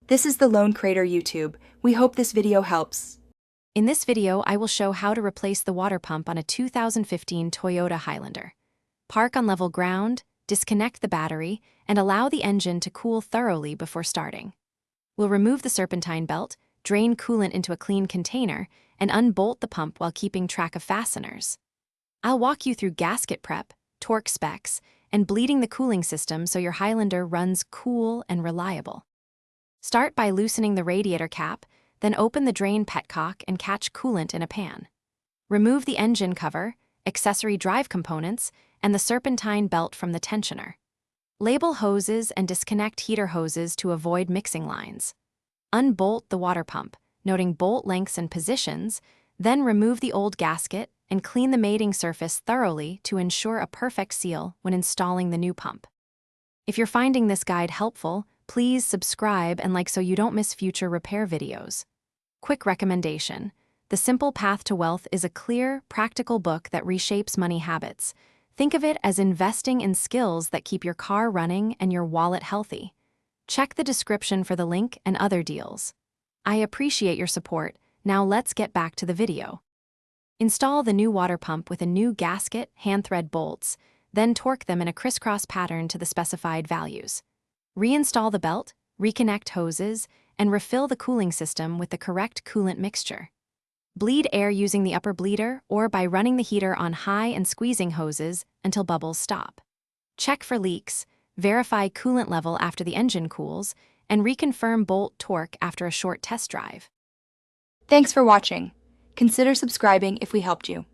This is the Lone Crater YouTube. We hope this video helps. In this video, I will show how to replace the water pump on a 2015 Toyota Highlander. Park on level ground, disconnect the battery, and allow the engine to cool thoroughly before starting. We'll remove the serpentine belt, drain coolant into a clean container, and unbolt the pump while keeping track of fasteners. I'll walk you through gasket prep, torque specs, and bleeding the cooling system so your Highlander runs cool and reliable. Start by loosening the radiator cap, then open the drain petcock and catch coolant in a pan. Remove the engine cover, accessory drive components, and the serpentine belt from the tensioner. Label hoses and disconnect heater hoses to avoid mixing lines. Unbolt the water pump, noting bolt lengths and positions, then remove the old gasket and clean the mating surface thoroughly to ensure a perfect seal when installing the new pump. If you're finding this guide helpful, please subscribe and like so you don't miss future repair videos. Quick recommendation: The Simple Path to Wealth is a clear, practical book that reshapes money habits. Think of it as investing in skills that keep your car running and your wallet healthy. Check the description for the link and other deals. I appreciate your support. Now let's get back to the video. Install the new water pump with a new gasket, hand thread bolts, then torque them in a crisscross pattern to the specified values. Reinstall the belt, reconnect hoses, and refill the cooling system with the correct coolant mixture. Bleed air using the upper bleeder or by running the heater on high and squeezing hoses until bubbles stop. Check for leaks, verify coolant level after the engine cools, and reconfirm bolt torque after a short test drive. Thanks for watching. Consider subscribing if we helped you.